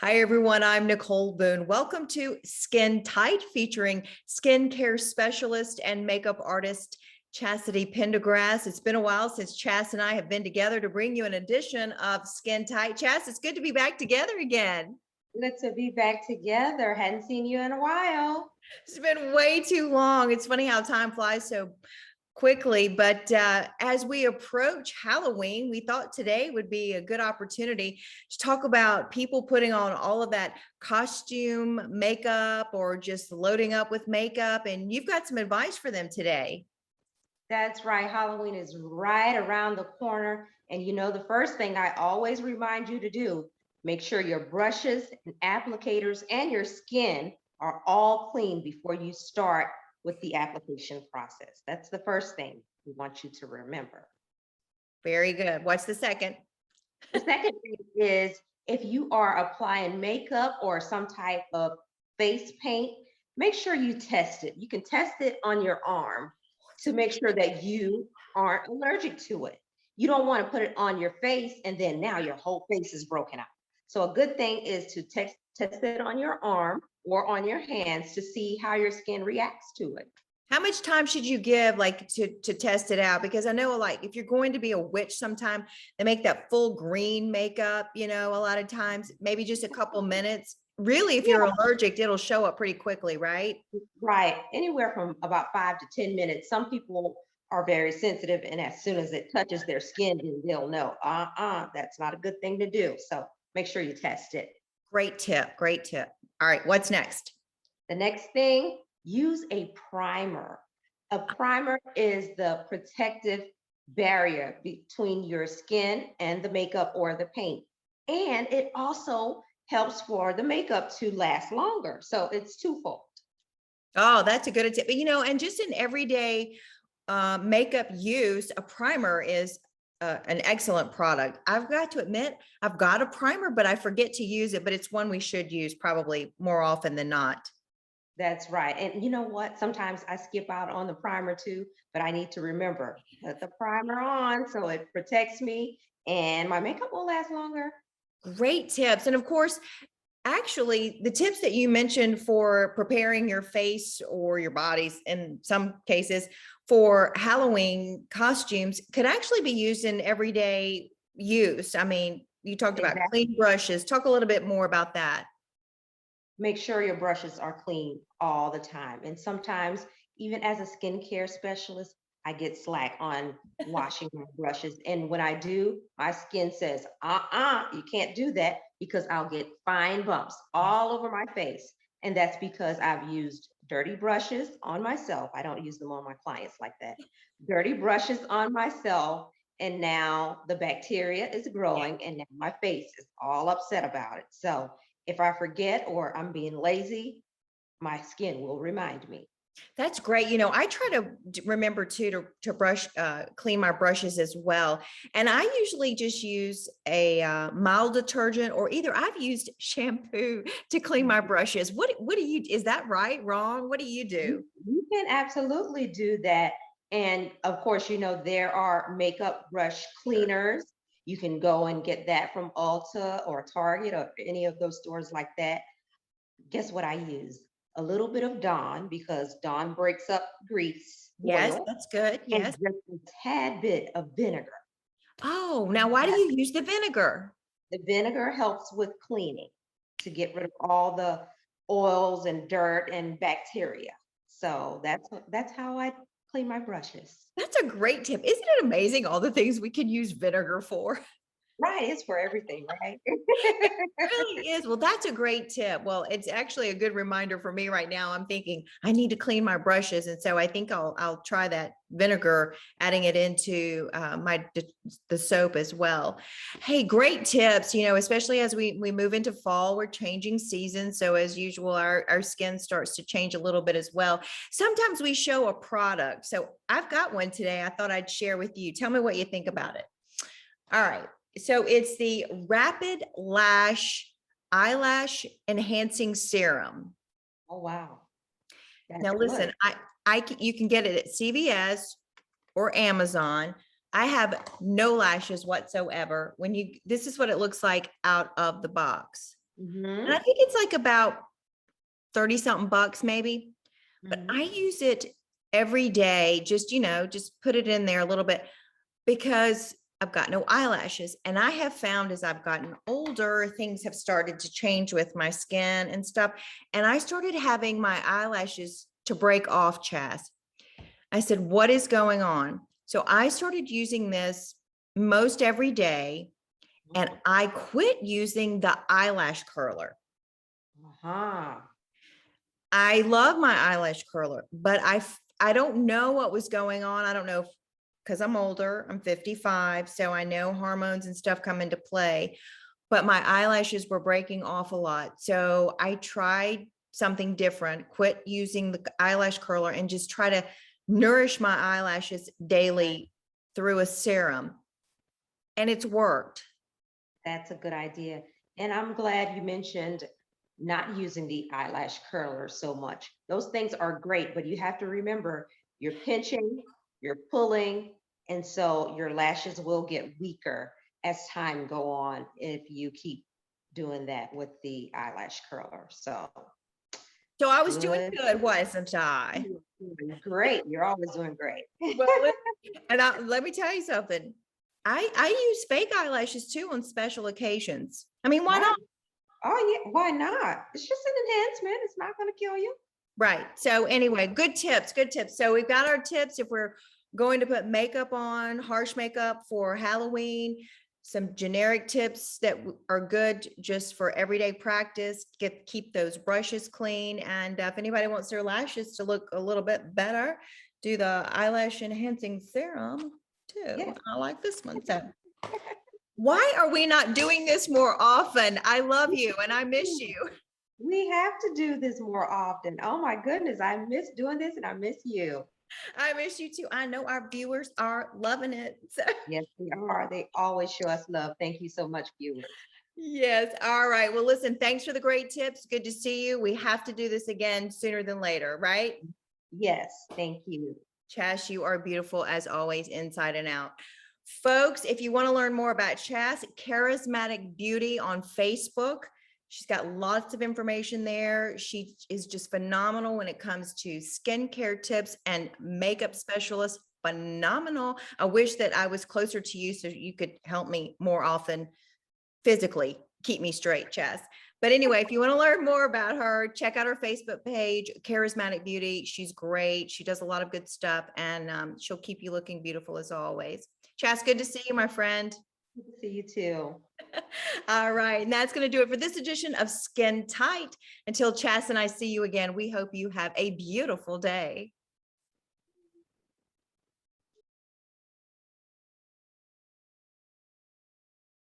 Hi, everyone. I'm Nicole Boone. Welcome to Skin Tight, featuring skincare specialist and makeup artist Chasity Pendergrass. It's been a while since Chas and I have been together to bring you an edition of Skin Tight. Chas, it's good to be back together again. Good to be back together. Hadn't seen you in a while. It's been way too long. It's funny how time flies so quickly, but as we approach Halloween, we thought today would be a good opportunity to talk about people putting on all of that costume makeup or just loading up with makeup. And you've got some advice for them today. That's right. Halloween is right around the corner. And the first thing I always remind you to do, make sure your brushes and applicators and your skin are all clean before you start with the application process. That's the first thing we want you to remember. Very good. What's the second? The second thing is if you are applying makeup or some type of face paint, make sure you test it. You can test it on your arm to make sure that you aren't allergic to it. You don't want to put it on your face and then now your whole face is broken out. So a good thing is to test it on your arm or on your hands to see how your skin reacts to it. How much time should you give to test it out? Because I know if you're going to be a witch sometime, they make that full green makeup, a lot of times, maybe just a couple minutes. Really, if you're allergic, it'll show up pretty quickly, right? Right. Anywhere from about 5 to 10 minutes. Some people are very sensitive, and as soon as it touches their skin, they'll know, that's not a good thing to do. So make sure you test it. Great tip. Great tip. All right. What's next? The next thing, use a primer. A primer is the protective barrier between your skin and the makeup or the paint. And it also helps for the makeup to last longer. So it's twofold. Oh, that's a good tip. And just in everyday makeup use, a primer is an excellent product. I've got to admit, I've got a primer, but I forget to use it, but it's one we should use probably more often than not. That's right. And you know what? Sometimes I skip out on the primer too, but I need to remember, put the primer on so it protects me and my makeup will last longer. Great tips. And of course, actually, the tips that you mentioned for preparing your face or your bodies in some cases for Halloween costumes could actually be used in everyday use. I mean, you talked about clean brushes. Talk a little bit more about that. Make sure your brushes are clean all the time. And sometimes, even as a skincare specialist, I get slack on washing my brushes. And when I do, my skin says, you can't do that because I'll get fine bumps all over my face. And that's because I've used dirty brushes on myself. I don't use them on my clients like that. Dirty brushes on myself. And now the bacteria is growing and now my face is all upset about it. So if I forget or I'm being lazy, my skin will remind me. That's great. I try to remember too to brush, clean my brushes as well. And I usually just use a mild detergent, or either I've used shampoo to clean my brushes. What do you, is that right, wrong? What do you do? You can absolutely do that. And of course, there are makeup brush cleaners. You can go and get that from Ulta or Target or any of those stores like that. Guess what I use? A little bit of Dawn because Dawn breaks up grease, Yes, oil, that's good. and Yes. just a tad bit of vinegar. Oh, now why do you use the vinegar? The vinegar helps with cleaning to get rid of all the oils and dirt and bacteria. So that's how I clean my brushes. That's a great tip. Isn't it amazing all the things we can use vinegar for? Right, it's for everything, right? It really is. Well, that's a great tip. Well, it's actually a good reminder for me right now. I'm thinking I need to clean my brushes. And so I think I'll try that vinegar, adding it into the soap as well. Hey, great tips, especially as we move into fall, we're changing seasons. So as usual, our skin starts to change a little bit as well. Sometimes we show a product. So I've got one today I thought I'd share with you. Tell me what you think about it. All right. So it's the Rapid Eyelash Enhancing Serum. Oh, wow. That's Now listen, you can get it at CVS or Amazon. I have no lashes whatsoever. This is what it looks like out of the box. And I think it's like about 30 something bucks maybe, but I use it every day. Just, just put it in there a little bit because I've got no eyelashes. And I have found as I've gotten older, things have started to change with my skin and stuff. And I started having my eyelashes to break off, Chas. I said, what is going on? So I started using this most every day, and I quit using the eyelash curler. I love my eyelash curler, but I don't know what was going on. I don't know because I'm older, I'm 55. So I know hormones and stuff come into play, but my eyelashes were breaking off a lot. So I tried something different, quit using the eyelash curler and just try to nourish my eyelashes daily through a serum. And it's worked. That's a good idea. And I'm glad you mentioned not using the eyelash curler so much. Those things are great, but you have to remember you're pinching, you're pulling, and so your lashes will get weaker as time go on if you keep doing that with the eyelash curler. So I was doing good, wasn't I? Great. You're always doing great. Well, and let me tell you something. I use fake eyelashes too on special occasions. I mean, why not? Oh yeah, why not? It's just an enhancement. It's not going to kill you. Right. So anyway, good tips, good tips. So we've got our tips if we're going to put makeup on, harsh makeup for Halloween, some generic tips that are good just for everyday practice, keep those brushes clean. And if anybody wants their lashes to look a little bit better, do the eyelash enhancing serum too. Yes. I like this one. So why are we not doing this more often? I love you and I miss you. We have to do this more often. Oh my goodness, I miss doing this and I miss you. I miss you too. I know our viewers are loving it. So. Yes, they are. They always show us love. Thank you so much, viewers. Yes. All right. Well, listen, thanks for the great tips. Good to see you. We have to do this again sooner than later, right? Yes. Thank you. Chas, you are beautiful as always, inside and out. Folks, if you want to learn more about Chas, Charismatic Beauty on Facebook. She's got lots of information there. She is just phenomenal when it comes to skincare tips and makeup specialist. Phenomenal. I wish that I was closer to you so you could help me more often physically, keep me straight, Chas. But anyway, if you want to learn more about her, check out her Facebook page, Charismatic Beauty. She's great. She does a lot of good stuff, and she'll keep you looking beautiful as always. Chas, good to see you, my friend. Good to see you too. All right. And that's going to do it for this edition of Skin Tight. Until Chas and I see you again, we hope you have a beautiful day.